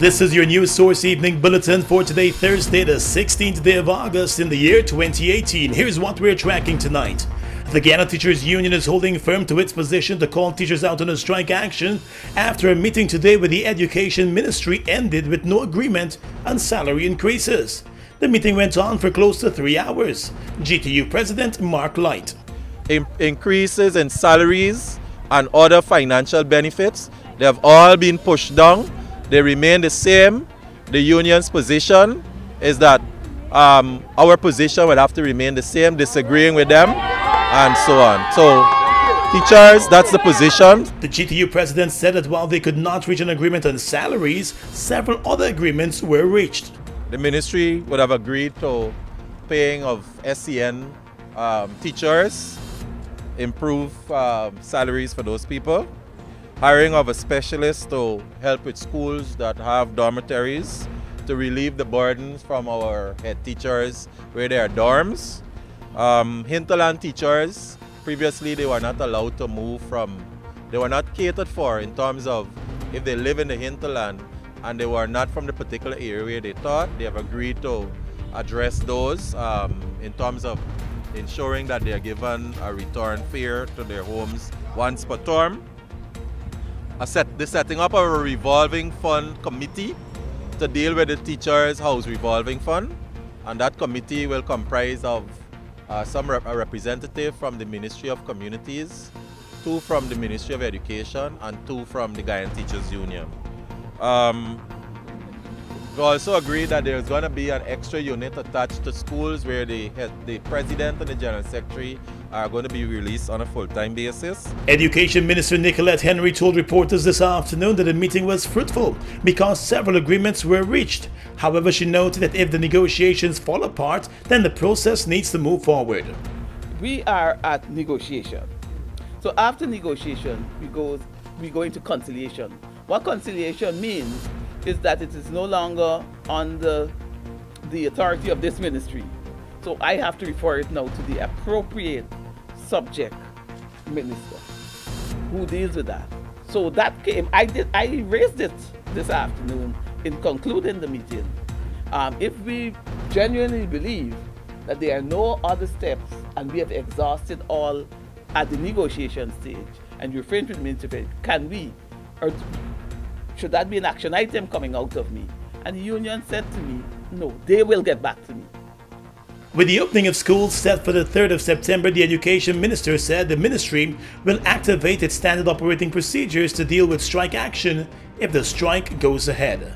This is your News Source Evening Bulletin for today, Thursday, the 16th day of August in the year 2018. Here's what we're tracking tonight. The Guyana Teachers Union is holding firm to its position to call teachers out on a strike action after a meeting today with the Education Ministry ended with no agreement on salary increases. The meeting went on for close to 3 hours. GTU President Mark Light. Increases in salaries and other financial benefits, they have all been pushed down. They remain the same. The union's position is that our position will have to remain the same, disagreeing with them and so on. So, teachers, that's the position. The GTU president said that while they could not reach an agreement on salaries, several other agreements were reached. The ministry would have agreed to paying of SCN teachers, improve salaries for those people, hiring of a specialist to help with schools that have dormitories to relieve the burdens from our head teachers where there are dorms. Hinterland teachers, previously they were not allowed to move from, they were not catered for in terms of if they live in the hinterland and they were not from the particular area they taught. They have agreed to address those in terms of ensuring that they are given a return fare to their homes once per term. The setting up of a revolving fund committee to deal with the Teachers' House Revolving Fund, and that committee will comprise of a representative from the Ministry of Communities, 2 from the Ministry of Education, and 2 from the Guyana Teachers Union. We also agreed that there's going to be an extra unit attached to schools where the president and the general secretary are going to be released on a full-time basis. Education Minister Nicolette Henry told reporters this afternoon that the meeting was fruitful because several agreements were reached. However, she noted that if the negotiations fall apart, then the process needs to move forward. We are at negotiation. So after negotiation, we go into conciliation. What conciliation means is that it is no longer under the authority of this ministry. So I have to refer it now to the appropriate subject minister who deals with that. So that came, I raised it this afternoon in concluding the meeting. If we genuinely believe that there are no other steps and we have exhausted all at the negotiation stage and you refrain from the ministry, can we, or should that be an action item coming out of me? And the union said to me, no, they will get back to me. With the opening of schools set for the 3rd of September, the Education Minister said the ministry will activate its standard operating procedures to deal with strike action if the strike goes ahead.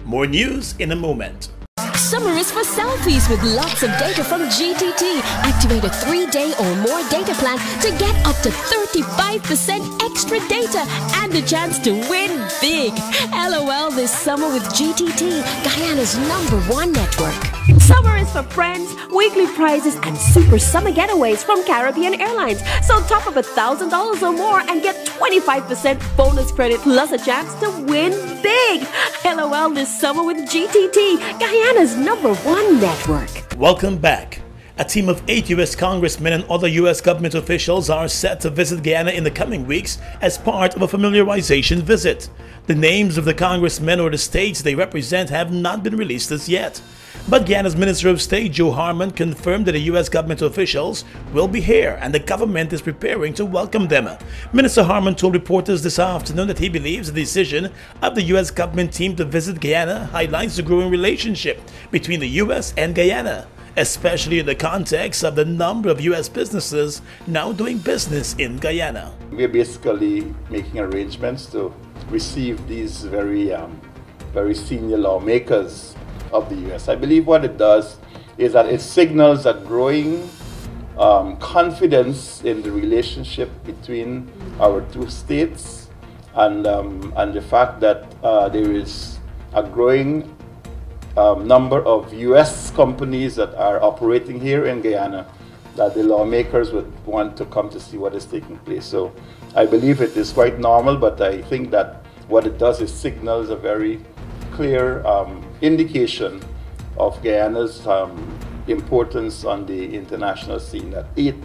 More news in a moment. Summer is for selfies with lots of data from GTT. Activate a 3-day or more data plan to get up to 35% extra data and a chance to win big. LOL this summer with GTT, Guyana's #1 network. Summer is for friends, weekly prizes, and super summer getaways from Caribbean Airlines. So top up $1,000 or more and get 25% bonus credit plus a chance to win big. LOL this summer with GTT, Guyana's #1 network. Welcome back. A team of 8 U.S. congressmen and other U.S. government officials are set to visit Guyana in the coming weeks as part of a familiarization visit. The names of the congressmen or the states they represent have not been released as yet. But Guyana's Minister of State Joe Harmon confirmed that the U.S. government officials will be here and the government is preparing to welcome them. Minister Harmon told reporters this afternoon that he believes the decision of the U.S. government team to visit Guyana highlights the growing relationship between the U.S. and Guyana, especially in the context of the number of U.S. businesses now doing business in Guyana. We're basically making arrangements to receive these very senior lawmakers of the U.S. I believe what it does is that it signals a growing confidence in the relationship between our 2 states and the fact that there is a growing number of U.S. companies that are operating here in Guyana that the lawmakers would want to come to see what is taking place. So I believe it is quite normal, but I think that what it does is signals a very clear indication of Guyana's importance on the international scene, that 8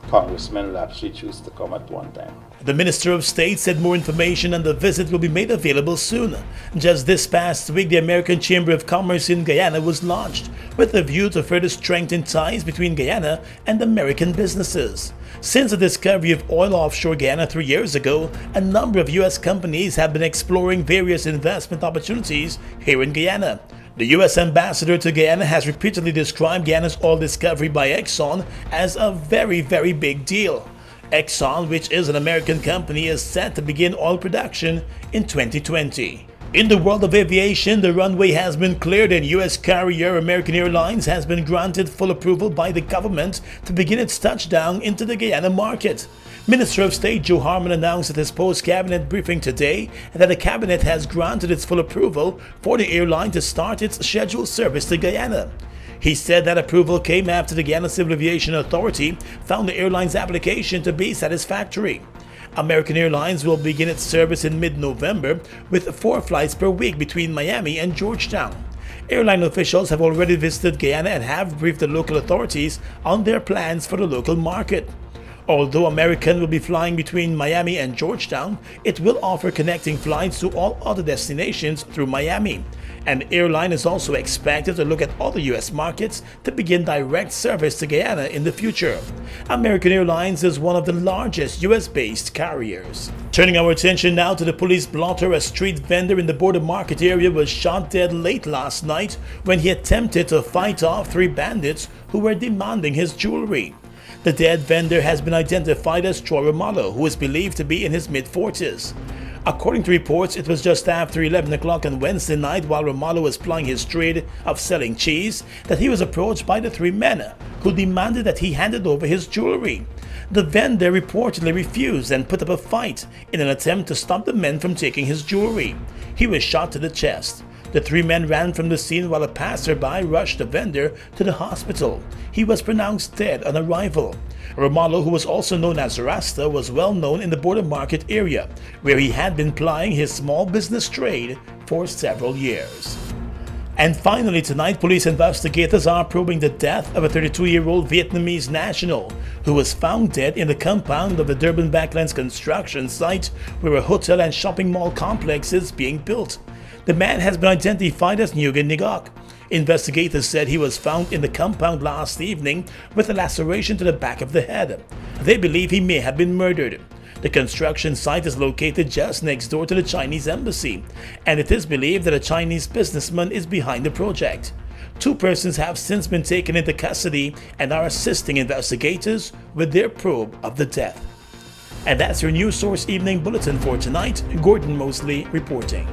congressmen will actually choose to come at one time. The Minister of State said more information on the visit will be made available soon. Just this past week, the American Chamber of Commerce in Guyana was launched with a view to further strengthen ties between Guyana and American businesses. Since the discovery of oil offshore Guyana 3 years ago, a number of U.S. companies have been exploring various investment opportunities here in Guyana. The U.S. ambassador to Guyana has repeatedly described Guyana's oil discovery by Exxon as a very big deal. Exxon, which is an American company, is set to begin oil production in 2020. In the world of aviation, the runway has been cleared and U.S. carrier American Airlines has been granted full approval by the government to begin its touchdown into the Guyana market. Minister of State Joe Harmon announced at his post-cabinet briefing today that the cabinet has granted its full approval for the airline to start its scheduled service to Guyana. He said that approval came after the Guyana Civil Aviation Authority found the airline's application to be satisfactory. American Airlines will begin its service in mid-November with 4 flights per week between Miami and Georgetown. Airline officials have already visited Guyana and have briefed the local authorities on their plans for the local market. Although American will be flying between Miami and Georgetown, it will offer connecting flights to all other destinations through Miami. An airline is also expected to look at other U.S. markets to begin direct service to Guyana in the future. American Airlines is one of the largest U.S.-based carriers. Turning our attention now to the police blotter, a street vendor in the Bourda market area was shot dead late last night when he attempted to fight off 3 bandits who were demanding his jewelry. The dead vendor has been identified as Troy Romano, who is believed to be in his mid-40s. According to reports, it was just after 11 o'clock on Wednesday night while Romano was plying his trade of selling cheese that he was approached by the 3 men, who demanded that he handed over his jewelry. The vendor reportedly refused and put up a fight in an attempt to stop the men from taking his jewelry. He was shot to the chest. The 3 men ran from the scene while a passerby rushed the vendor to the hospital. He was pronounced dead on arrival. Romano, who was also known as Rasta, was well known in the Bourda market area, where he had been plying his small business trade for several years. And finally tonight, police investigators are probing the death of a 32-year-old Vietnamese national who was found dead in the compound of the Durban Backlands construction site where a hotel and shopping mall complex is being built. The man has been identified as Nguyen Ngok. Investigators said he was found in the compound last evening with a laceration to the back of the head. They believe he may have been murdered. The construction site is located just next door to the Chinese embassy, and it is believed that a Chinese businessman is behind the project. 2 persons have since been taken into custody and are assisting investigators with their probe of the death. And that's your News Source Evening Bulletin for tonight. Gordon Mosley reporting.